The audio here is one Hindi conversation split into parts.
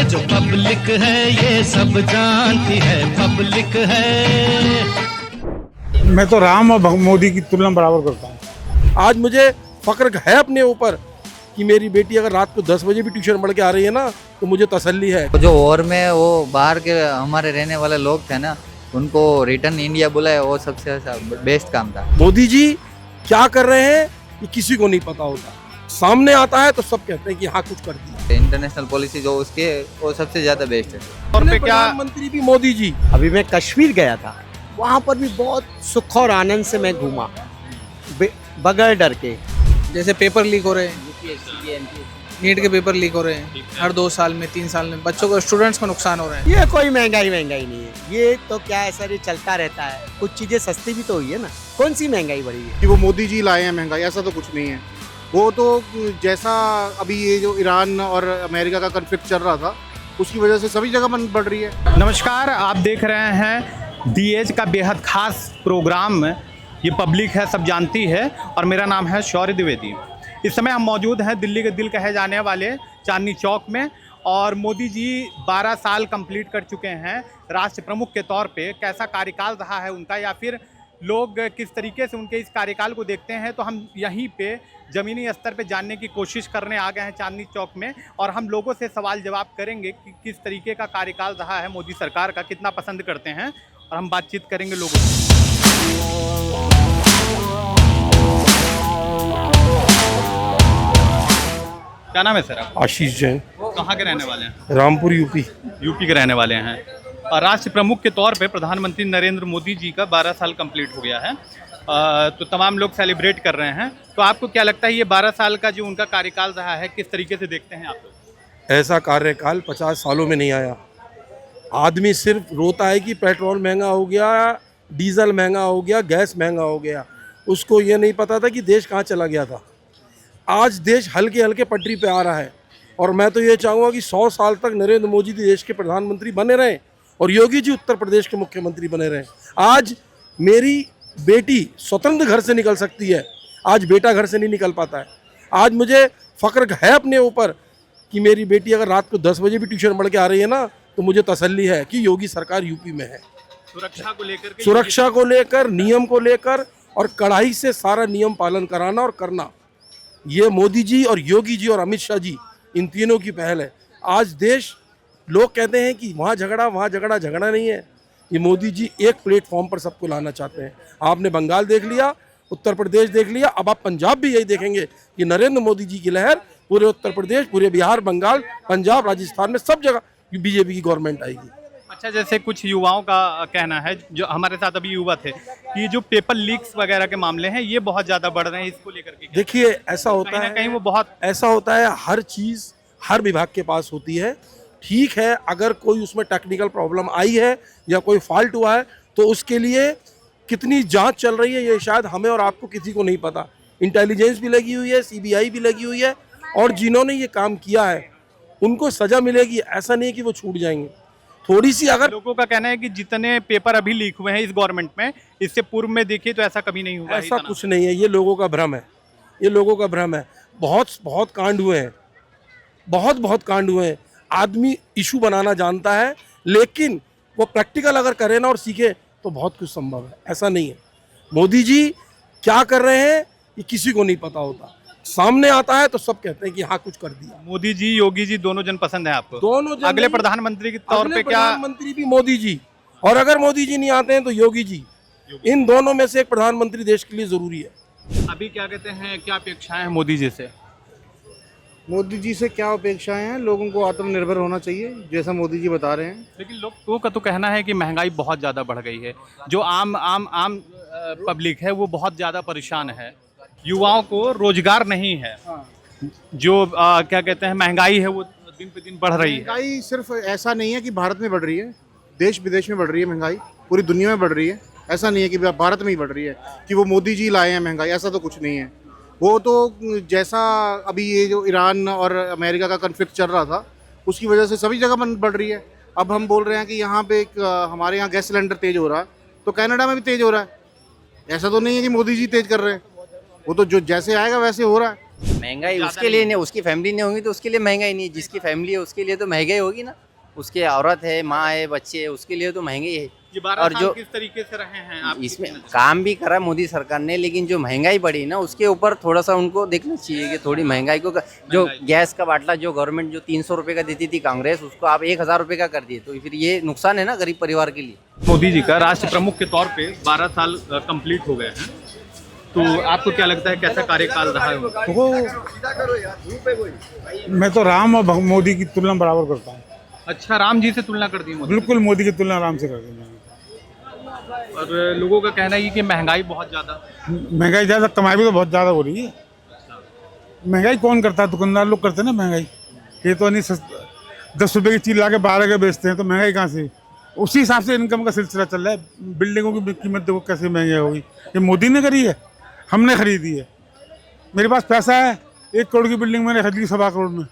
ये जो पब्लिक है ये सब जानती है, पब्लिक है। मैं तो राम और मोदी की तुलना बराबर करता हूँ। आज मुझे फक्र है अपने ऊपर कि मेरी बेटी अगर रात को 10 बजे भी ट्यूशन पढ़ के आ रही है ना, तो मुझे तसल्ली है। जो वॉर में वो बाहर के हमारे रहने वाले लोग थे ना, उनको रिटर्न इंडिया बुलाया, वो सबसे बेस्ट काम था। मोदी जी क्या कर रहे हैं ये किसी को नहीं पता होता, सामने आता है तो सब कहते हैं कि हाँ कुछ कर दिया। इंटरनेशनल पॉलिसी जो उसके वो सबसे ज्यादा बेस्ट है। और पे क्या प्रधानमंत्री भी मोदी जी। अभी मैं कश्मीर गया था, वहाँ पर भी बहुत सुख और आनंद से मैं घूमा बगैर डर के। जैसे पेपर लीक हो रहे हैं, नीट के पेपर लीक हो रहे हैं हर 2 साल में 3 साल में, बच्चों को स्टूडेंट्स को नुकसान हो रहा है। ये कोई महंगाई नहीं है, ये तो क्या है सर, ये चलता रहता है। कुछ चीजें सस्ती भी तो हुई है ना, कौन सी महंगाई बढ़ी है? कि वो मोदी जी लाए हैं महंगाई, ऐसा तो कुछ नहीं है। वो तो जैसा अभी ये जो ईरान और अमेरिका का कन्फ्लिक्ट चल रहा था, उसकी वजह से सभी जगह बढ़ रही है। नमस्कार, आप देख रहे हैं डीएच का बेहद खास प्रोग्राम। ये पब्लिक है, सब जानती है, और मेरा नाम है शौर्य द्विवेदी। इस समय हम मौजूद हैं दिल्ली के दिल कहे जाने वाले चांदनी चौक में, और मोदी जी 12 साल कंप्लीट कर चुके हैं राष्ट्र प्रमुख के तौर पे। कैसा कार्यकाल रहा है उनका, या फिर लोग किस तरीके से उनके इस कार्यकाल को देखते हैं, तो हम यहीं पे ज़मीनी स्तर पे जानने की कोशिश करने आ गए हैं चांदनी चौक में, और हम लोगों से सवाल जवाब करेंगे कि किस तरीके का कार्यकाल रहा है मोदी सरकार का, कितना पसंद करते हैं, और हम बातचीत करेंगे लोगों से। क्या नाम है सर आप? आशीष जैन। कहाँ के रहने वाले हैं? रामपुर यूपी। यूपी के रहने वाले हैं। और राष्ट्र प्रमुख के तौर पे प्रधानमंत्री नरेंद्र मोदी जी का 12 साल कंप्लीट हो गया है, तो तमाम लोग सेलिब्रेट कर रहे हैं। तो आपको क्या लगता है ये 12 साल का जो उनका कार्यकाल रहा है, किस तरीके से देखते हैं आप लोग? ऐसा कार्यकाल 50 सालों में नहीं आया। आदमी सिर्फ रोता है कि पेट्रोल महंगा हो गया, डीजल महंगा हो गया, गैस महंगा हो गया। उसको ये नहीं पता था कि देश कहाँ चला गया था। आज देश हल्के हल्के पटरी पे आ रहा है, और मैं तो ये चाहूँगा कि 100 साल तक नरेंद्र मोदी जी देश के प्रधानमंत्री बने रहें और योगी जी उत्तर प्रदेश के मुख्यमंत्री बने रहें। आज मेरी बेटी स्वतंत्र घर से निकल सकती है, आज बेटा घर से नहीं निकल पाता है। आज मुझे फ़ख्र है अपने ऊपर कि मेरी बेटी अगर रात को 10 बजे भी ट्यूशन पढ़ के आ रही है ना, तो मुझे तसल्ली है कि योगी सरकार यूपी में है। सुरक्षा को लेकर, नियम को लेकर, और कड़ाई से सारा नियम पालन कराना और करना, ये मोदी जी और योगी जी और अमित शाह जी, इन तीनों की पहल है। आज देश, लोग कहते हैं कि वहाँ झगड़ा, झगड़ा नहीं है। ये मोदी जी एक प्लेटफॉर्म पर सबको लाना चाहते हैं। आपने बंगाल देख लिया, उत्तर प्रदेश देख लिया, अब आप पंजाब भी यही देखेंगे कि नरेंद्र मोदी जी की लहर पूरे उत्तर प्रदेश, पूरे बिहार, बंगाल, पंजाब, राजस्थान में सब जगह बीजेपी की गवर्नमेंट आएगी। अच्छा, जैसे कुछ युवाओं का कहना है, जो हमारे साथ अभी युवा थे, कि जो पेपर लीक्स वगैरह के मामले हैं ये बहुत ज़्यादा बढ़ रहे हैं, इसको लेकर के देखिए ऐसा होता है, कहीं वो बहुत ऐसा होता है, हर चीज़ हर विभाग के पास होती है। ठीक है, अगर कोई उसमें टेक्निकल प्रॉब्लम आई है या कोई फॉल्ट हुआ है, तो उसके लिए कितनी जांच चल रही है ये शायद हमें और आपको किसी को नहीं पता। इंटेलिजेंस भी लगी हुई है, सीबीआई भी लगी हुई है, और जिन्होंने ये काम किया है उनको सज़ा मिलेगी। ऐसा नहीं है कि वो छूट जाएंगे। थोड़ी सी अगर लोगों का कहना है कि जितने पेपर अभी लीक हुए हैं इस गवर्नमेंट में, इससे पूर्व में देखिए तो ऐसा कभी नहीं हुआ। ऐसा कुछ नहीं है, ये लोगों का भ्रम है, ये लोगों का भ्रम है। बहुत कांड हुए हैं, बहुत कांड हुए हैं। आदमी इशू बनाना जानता है, लेकिन वो प्रैक्टिकल अगर करे ना और सीखे तो बहुत कुछ संभव है। ऐसा नहीं है। मोदी जी क्या कर रहे हैं ये किसी को नहीं पता होता, सामने आता है तो सब कहते हैं कि हाँ कुछ कर दिया। मोदी जी, योगी जी दोनों जन पसंद है आपको? दोनों जन। अगले प्रधानमंत्री के तौर पे क्या? प्रधानमंत्री भी मोदी जी, और अगर मोदी जी नहीं आते हैं तो योगी जी। इन दोनों में से एक प्रधानमंत्री देश के लिए जरूरी है। अभी क्या कहते हैं, क्या अपेक्षाएं हैं मोदी जी से? मोदी जी से क्या अपेक्षाएं हैं? लोगों को आत्मनिर्भर होना चाहिए, जैसा मोदी जी बता रहे हैं। लेकिन लोगों का तो कहना है कि महंगाई बहुत ज़्यादा बढ़ गई है, जो आम पब्लिक है वो बहुत ज़्यादा परेशान है, युवाओं को रोजगार नहीं है। जो क्या कहते हैं, महंगाई है वो दिन पे दिन बढ़ रही है। महंगाई सिर्फ ऐसा नहीं है कि भारत में बढ़ रही है, देश विदेश में बढ़ रही है महंगाई, पूरी दुनिया में बढ़ रही है। ऐसा नहीं है कि भारत में ही बढ़ रही है कि वो मोदी जी लाए हैं महंगाई, ऐसा तो कुछ नहीं है। वो तो जैसा अभी ये जो ईरान और अमेरिका का कन्फ्लिक्ट चल रहा था, उसकी वजह से सभी जगह बढ़ रही है। अब हम बोल रहे हैं कि यहाँ पे हमारे यहाँ गैस सिलेंडर तेज़ हो रहा है, तो कनाडा में भी तेज़ हो रहा है। ऐसा तो नहीं है कि मोदी जी तेज़ कर रहे हैं, वो तो जो जैसे आएगा वैसे हो रहा है। महंगाई उसके लिए नहीं, उसकी फैमिली नहीं होगी तो उसके लिए महंगाई नहीं है। जिसकी फैमिली है उसके लिए तो महंगाई होगी ना। उसके औरत है, माँ है, बच्चे है, उसके लिए तो महंगाई है। ये 12 और साल जो किस तरीके से रहे हैं आप? इसमें काम भी करा मोदी सरकार ने, लेकिन जो महंगाई बढ़ी ना उसके ऊपर थोड़ा सा उनको देखना चाहिए कि थोड़ी महंगाई को जो गैस का बाटला जो गवर्नमेंट जो 300 रुपये का देती थी कांग्रेस, उसको आप 1000 रुपये का कर दिए, तो फिर ये नुकसान है ना गरीब परिवार के लिए। मोदी जी का राष्ट्र प्रमुख के तौर पे 12 साल कंप्लीट हो गए हैं, तो आपको क्या लगता है कैसा कार्यकाल रहा है उनका? मैं तो राम और मोदी की तुलना बराबर करता हूँ। अच्छा, राम जी से तुलना कर दी मोदी। बिल्कुल मोदी की तुलना राम से कर दी। और लोगों का कहना है कि महंगाई बहुत ज़्यादा। महंगाई ज़्यादा, कमाई भी तो बहुत ज़्यादा हो रही है। महंगाई कौन करता है? दुकानदार लोग करते हैं ना महंगाई। ये तो नहीं 10 रुपये की चीज़ ला के 12 के बेचते हैं, तो महंगाई कहाँ से? उसी हिसाब से इनकम का सिलसिला चल रहा है। बिल्डिंगों की कीमत देखो कैसे महंगी होगी। ये मोदी ने करी है, हमने खरीदी है। मेरे पास पैसा है, 1 करोड़ की बिल्डिंग मैंने खरीदी 1.25 करोड़ में।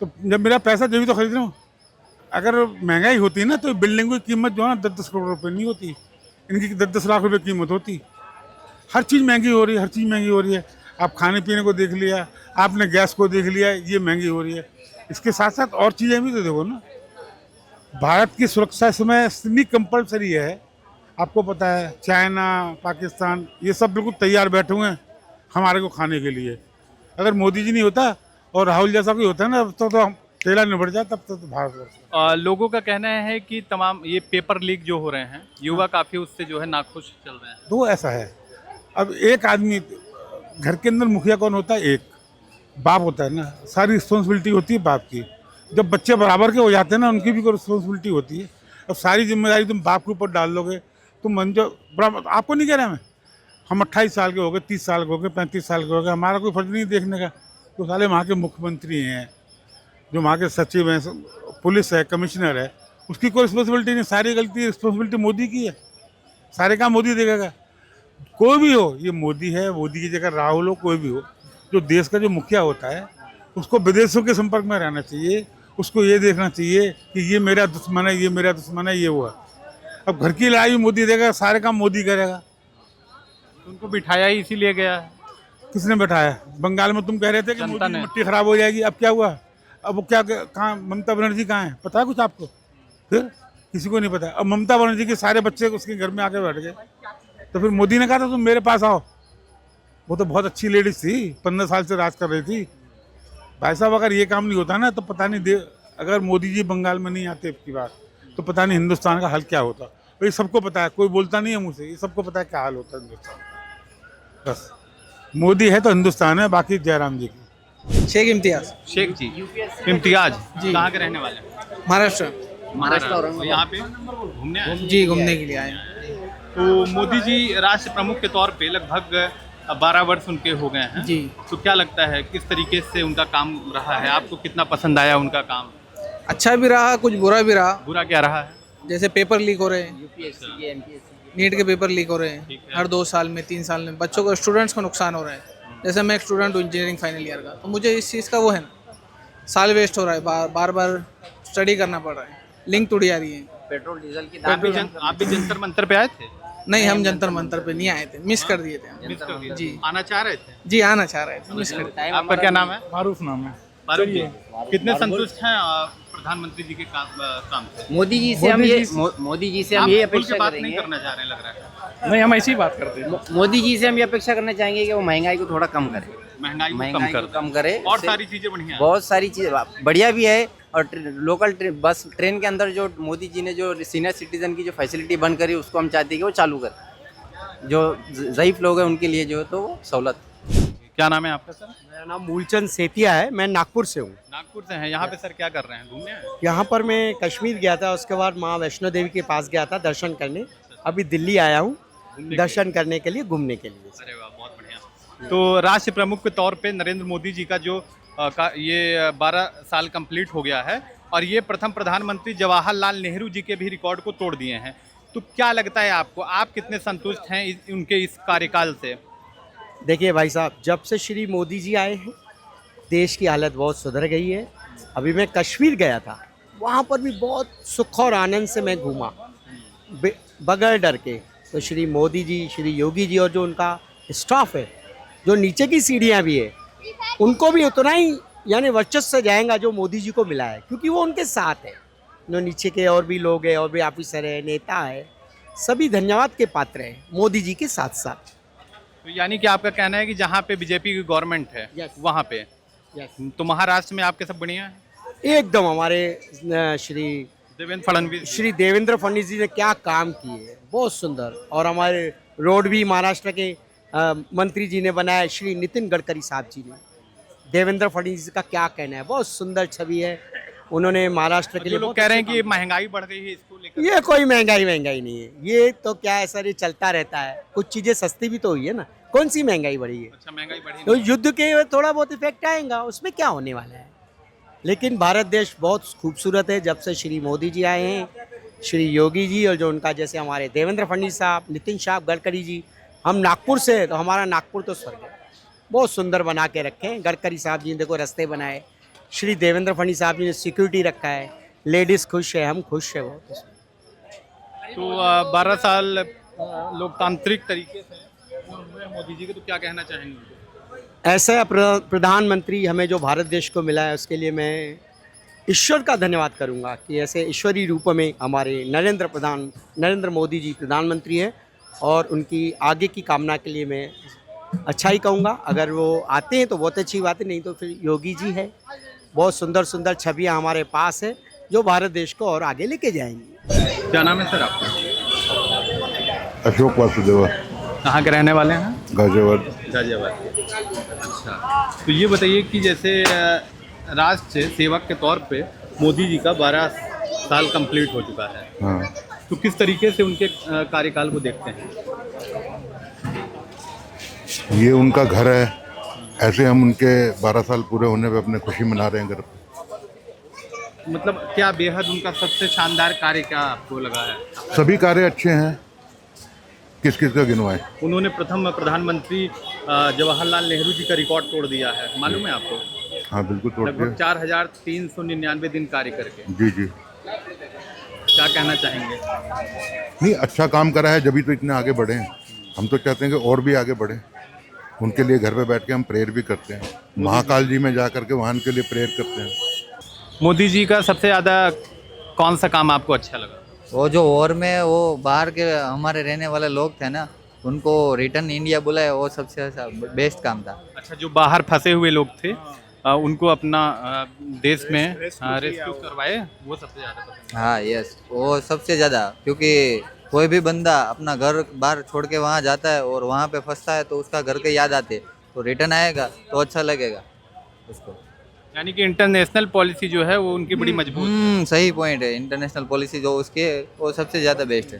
तो जब मेरा पैसा जब भी तो खरीद रहा हूँ। अगर महंगाई होती ना तो बिल्डिंग की कीमत जो है ना 10-10 करोड़ रुपए नहीं होती, इनकी 10-10 लाख रुपए कीमत होती। हर चीज़ महंगी हो रही है, हर चीज़ महंगी हो रही है। आप खाने पीने को देख लिया, आपने गैस को देख लिया, ये महंगी हो रही है। इसके साथ साथ और चीज़ें भी तो देखो ना। भारत की सुरक्षा इस समय इतनी कंपलसरी है, आपको पता है। चाइना, पाकिस्तान, ये सब बिल्कुल तैयार बैठे हुए हैं हमारे को खाने के लिए। अगर मोदी जी नहीं होता और राहुल जैसा कोई होता है ना, तो हम तेला निबट जाए, तब तक तो भारत। लोगों का कहना है कि तमाम ये पेपर लीक जो हो रहे हैं, युवा काफ़ी उससे जो है नाखुश चल रहे हैं। तो ऐसा है, अब एक आदमी घर के अंदर मुखिया कौन होता है? एक बाप होता है ना। सारी रिस्पॉन्सिबिलिटी होती है बाप की। जब बच्चे बराबर के हो जाते हैं ना, उनकी भी कोई रिस्पॉन्सिबिलिटी होती है। अब सारी जिम्मेदारी तुम बाप के ऊपर डाल दोगे तो मंजो बराबर। आपको नहीं कह रहा मैं, हम 28 साल के हो गए, 30 साल के हो गए, 35 साल के हो गए, हमारा कोई फर्ज नहीं देखने का। तो साले वहाँ के मुख्यमंत्री हैं, जो वहाँ के सचिव हैं, पुलिस है, कमिश्नर है, उसकी कोई रिस्पॉन्सिबिलिटी नहीं। सारी गलती रिस्पॉन्सिबिलिटी मोदी की है। सारे काम मोदी देखेगा। कोई भी हो, ये मोदी है, मोदी की जगह राहुल हो, कोई भी हो, जो देश का जो मुखिया होता है उसको विदेशों के संपर्क में रहना चाहिए। उसको ये देखना चाहिए कि ये मेरा दुश्मन है, ये मेरा दुश्मन है, ये वो है। अब घर की लड़ाई भी मोदी देगा, सारे काम मोदी करेगा। उनको बिठाया ही इसीलिए गया है। किसने बैठाया? बंगाल में तुम कह रहे थे कि मोदी की मिट्टी खराब हो जाएगी, अब क्या हुआ? अब वो क्या, कहाँ ममता बनर्जी कहाँ है? पता है कुछ आपको? फिर किसी को नहीं पता। अब ममता बनर्जी के सारे बच्चे उसके घर में आके बैठ गए, तो फिर मोदी ने कहा था तुम मेरे पास आओ। वो तो बहुत अच्छी लेडीज थी, 15 साल से राज कर रही थी। भाई साहब, अगर ये काम नहीं होता ना तो पता नहीं अगर मोदी जी बंगाल में नहीं आते की बात, तो पता नहीं हिंदुस्तान का हाल क्या होता। ये सबको पता है, कोई बोलता नहीं है मुझसे, ये सबको पता है क्या हाल होता है हिंदुस्तान का। बस मोदी है तो हिंदुस्तान है, बाकी जयराम जी की। शेख इम्तियाज। शेख जी इम्तियाज जी कहाँ के रहने वाले हैं? महाराष्ट्र। महाराष्ट्र। यहाँ पे घूमने आए? जी, घूमने के लिए आए हैं। तो मोदी जी राष्ट्र प्रमुख के तौर पे लगभग 12 वर्ष उनके हो गए हैं जी। तो क्या लगता है किस तरीके से उनका काम रहा है? आपको कितना पसंद आया उनका काम? अच्छा भी रहा, कुछ बुरा भी रहा। बुरा क्या रहा है? जैसे पेपर लीक हो रहे हैं, नीट के पेपर लीक हो रहे हैं हर 2 साल में, 3 साल में। बच्चों को, स्टूडेंट्स को नुकसान हो रहा है। जैसे मैं एक स्टूडेंट हूँ इंजीनियरिंग फाइनल ईयर का, तो मुझे इस चीज़ का वो है ना, साल वेस्ट हो रहा है, बार बार स्टडी करना पड़ रहा है, लिंक टूटी आ रही है। पेट्रोल डीजल की आप भी जंतर मंतर पे आए थे? नहीं, हम जंतर मंतर पे नहीं आए थे, मिस कर दिए थे हम। मिस कर दिया? जी। आना चाह रहे थे? जी, आना चाह रहे थे, मिस कर दिए। आपका क्या नाम है? मारूफ नाम है। फारूक जी, कितने संतुष्ट हैं प्रधानमंत्री जी के काम से? मोदी जी से हम ये आप खुल अपेक्षा के बात नहीं करेंगे। करना चाह रहे हैं, लग रहा है। नहीं, हम ऐसी ही बात करते हैं। मोदी जी से हम ये अपेक्षा करना चाहेंगे कि वो महंगाई को थोड़ा कम करें, महंगाई को महंगाई को कम करे। और सारी चीजें बढ़िया हैं। बहुत सारी चीज़ बढ़िया भी है। और लोकल बस ट्रेन के अंदर जो मोदी जी ने जो सीनियर सिटीजन की जो फैसिलिटी बंद करी, उसको हम चाहते हैं कि वो चालू करें। जो ज़ईफ़ लोग हैं उनके लिए जो है तो वो सहूलत। क्या नाम है आपका सर? मेरा नाम मूलचंद सेतिया है, मैं नागपुर से हूँ। नागपुर से हैं। यहाँ पे सर क्या कर रहे हैं? घूमने आए? यहाँ पर मैं कश्मीर गया था, उसके बाद माँ वैष्णो देवी के पास गया था दर्शन करने। अभी दिल्ली आया हूँ दर्शन करने के लिए, घूमने के लिए। अरे वाह, बहुत बढ़िया। तो राष्ट्र प्रमुख के तौर पे नरेंद्र मोदी जी का जो ये 12 साल कंप्लीट हो गया है और ये प्रथम प्रधानमंत्री जवाहरलाल नेहरू जी के भी रिकॉर्ड को तोड़ दिए हैं। तो क्या लगता है आपको, आप कितने संतुष्ट हैं उनके इस कार्यकाल से? देखिए भाई साहब, जब से श्री मोदी जी आए हैं देश की हालत बहुत सुधर गई है। अभी मैं कश्मीर गया था, वहाँ पर भी बहुत सुख और आनंद से मैं घूमा बगैर डर के। तो श्री मोदी जी, श्री योगी जी और जो उनका स्टाफ है, जो नीचे की सीढ़ियाँ भी है, उनको भी उतना ही यानी वर्चस्व जाएगा जो मोदी जी को मिला है, क्योंकि वो उनके साथ है। जो नीचे के और भी लोग हैं और भी ऑफिसर है, नेता है, सभी धन्यवाद के पात्र हैं मोदी जी के साथ साथ। तो यानी कि आपका कहना है कि जहाँ पे बीजेपी की गवर्नमेंट है Yes. वहाँ पे, तो महाराष्ट्र में आपके सब बढ़िया है? एकदम हमारे श्री देवेंद्र फडणवीस जी ने क्या काम किए, बहुत सुंदर। और हमारे रोड भी महाराष्ट्र के मंत्री जी ने बनाया, श्री नितिन गडकरी साहब जी ने। देवेंद्र फडणवीस का क्या कहना है, बहुत सुंदर छवि है उन्होंने महाराष्ट्र के लिए। लोग कह रहे हैं कि महंगाई बढ़ गई है, इसको लेकर ये कोई महंगाई नहीं है, ये तो क्या है सर, ये चलता रहता है। कुछ चीजें सस्ती भी तो हुई है ना, कौन सी महंगाई बढ़ी है? अच्छा, महंगाई बढ़ी तो युद्ध के थोड़ा बहुत इफेक्ट आएगा, उसमें क्या होने वाला है। लेकिन भारत देश बहुत खूबसूरत है। जब से श्री मोदी जी आए हैं, श्री योगी जी, और जो उनका जैसे हमारे देवेंद्र फडणवीस साहब, नितिन साहब, गडकरी जी, हम नागपुर से, तो हमारा नागपुर तो स्वर्ग है, बहुत सुंदर बना के रखे हैं। गडकरी साहब जी ने देखो रास्ते बनाए, श्री देवेंद्र फडणवीस साहब जी ने सिक्योरिटी रखा है, लेडीज़ खुश है, हम खुश है बहुत। तो 12 साल लोकतांत्रिक तरीके से हुए मोदी जी के, तो क्या कहना चाहेंगे? ऐसा प्रधानमंत्री हमें जो भारत देश को मिला है, उसके लिए मैं ईश्वर का धन्यवाद करूंगा कि ऐसे ईश्वरीय रूप में हमारे नरेंद्र मोदी जी प्रधानमंत्री हैं, और उनकी आगे की कामना के लिए मैं अच्छा ही कहूँगा। अगर वो आते हैं तो बहुत अच्छी बात है, नहीं तो फिर योगी जी है। बहुत सुंदर सुंदर छवियाँ हमारे पास है जो भारत देश को और आगे लेके जाएंगी। क्या नाम है सर आपका? अशोक वासुदेवा। कहाँ के रहने वाले हैं? गाजियाबाद। अच्छा, तो ये बताइए कि जैसे राष्ट्र सेवक के तौर पे मोदी जी का 12 साल कंप्लीट हो चुका है, हाँ। तो किस तरीके से उनके कार्यकाल को देखते हैं? ये उनका घर है, ऐसे हम उनके 12 साल पूरे होने पे अपने खुशी मना रहे हैं घर पे। मतलब क्या बेहद उनका सबसे शानदार कार्य क्या आपको लगा है? सभी कार्य अच्छे हैं, किस किस का गिनवाएं? उन्होंने प्रथम प्रधानमंत्री जवाहरलाल नेहरू जी का रिकॉर्ड तोड़ दिया है, मालूम है आपको? हाँ बिल्कुल तोड़ दिया। लगभग 4399 दिन कार्य करके। जी जी। क्या कहना चाहेंगे? नहीं, अच्छा काम करा है, जब भी तो इतने आगे बढ़े हैं। हम तो चाहते हैं कि और भी आगे बढ़े। उनके लिए घर पे बैठ के हम प्रेयर भी करते हैं, महाकाल जी में जा करके वहाँ के लिए प्रेयर करते हैं। मोदी जी का सबसे ज़्यादा कौन सा काम आपको अच्छा लगा? वो जो वॉर में वो बाहर के हमारे रहने वाले लोग थे ना, उनको रिटर्न इंडिया बुलाए, वो सबसे अच्छा बेस्ट काम था। अच्छा, जो बाहर फंसे हुए लोग थे उनको अपना देश में रेस्क्यू करवाए, वो सबसे ज़्यादा पसंद है। हाँ यस, वो सबसे ज़्यादा, क्योंकि कोई भी बंदा अपना घर बाहर छोड़ के वहाँ जाता है और वहाँ पे फंसता है तो उसका घर के याद आते, तो रिटर्न आएगा तो अच्छा लगेगा उसको। यानी कि इंटरनेशनल पॉलिसी जो है वो उनकी बड़ी मजबूत है। सही पॉइंट है, इंटरनेशनल पॉलिसी जो उसकी है वो सबसे ज़्यादा बेस्ट है।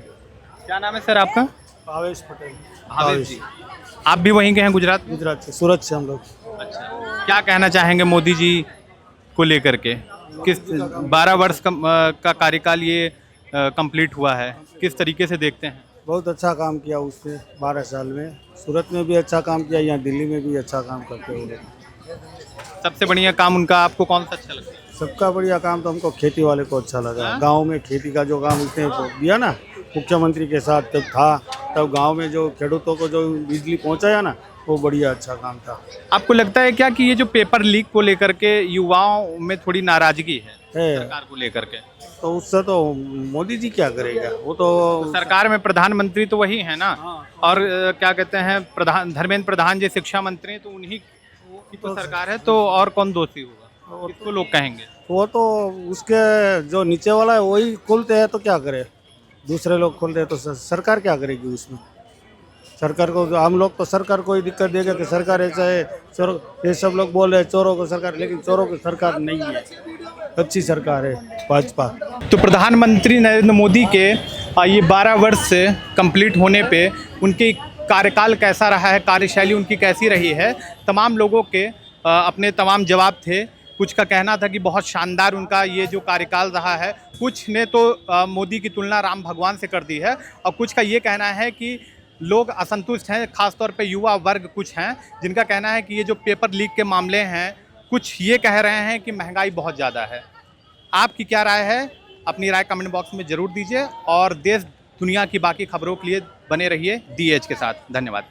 क्या नाम है सर आपका? भावेश पटेल। भावेश जी, आप भी वहीं के हैं? गुजरात से, सूरत से हम लोग। अच्छा, क्या कहना चाहेंगे मोदी जी को लेकर के? किस 12 वर्ष का कार्यकाल ये कंप्लीट हुआ है, किस तरीके से देखते हैं? बहुत अच्छा काम किया उसने 12 साल में। सूरत में भी अच्छा काम किया, यहाँ दिल्ली में भी अच्छा काम करते हुए। सबसे बढ़िया काम उनका आपको कौन सा अच्छा लगता है? सबका बढ़िया काम तो हमको खेती वाले को अच्छा लगा। गांव में खेती का जो काम उसने दिया ना, मुख्यमंत्री के साथ जब था, तब गांव में जो खेडूतों को जो बिजली पहुंचाया ना, वो बढ़िया अच्छा काम था। आपको लगता है क्या कि ये जो पेपर लीक को लेकर के युवाओं में थोड़ी नाराजगी है सरकार को लेकर के? तो उससे तो मोदी जी क्या करेगा, वो तो सरकार में प्रधानमंत्री तो वही है ना, और क्या कहते हैं धर्मेंद्र प्रधान जी शिक्षा मंत्री, तो उन्हीं की तो सरकार है, तो और कौन दोषी होगा? किसको लोग कहेंगे? वो तो उसके जो नीचे वाला है वही खोलते हैं, तो क्या करे, दूसरे लोग खोलते हैं तो सरकार क्या करेगी उसमें? सरकार को, हम लोग तो सरकार को ही दिक्कत देगा कि सरकार ऐसा है, चोर, ये सब लोग बोल रहे हैं चोरों को सरकार, लेकिन चोरों की सरकार नहीं है, अच्छी सरकार है भाजपा। तो प्रधानमंत्री नरेंद्र मोदी के ये 12 वर्ष से कंप्लीट होने पे उनके कार्यकाल कैसा रहा है, कार्यशैली उनकी कैसी रही है, तमाम लोगों के अपने तमाम जवाब थे। कुछ का कहना था कि बहुत शानदार उनका ये जो कार्यकाल रहा है, कुछ ने तो मोदी की तुलना राम भगवान से कर दी है, और कुछ का ये कहना है कि लोग असंतुष्ट हैं, खासतौर पे युवा वर्ग कुछ हैं जिनका कहना है कि ये जो पेपर लीक के मामले हैं, कुछ ये कह रहे हैं कि महंगाई बहुत ज़्यादा है। आपकी क्या राय है? अपनी राय कमेंट बॉक्स में ज़रूर दीजिए, और देश दुनिया की बाकी खबरों के लिए बने रहिए DH के साथ। धन्यवाद।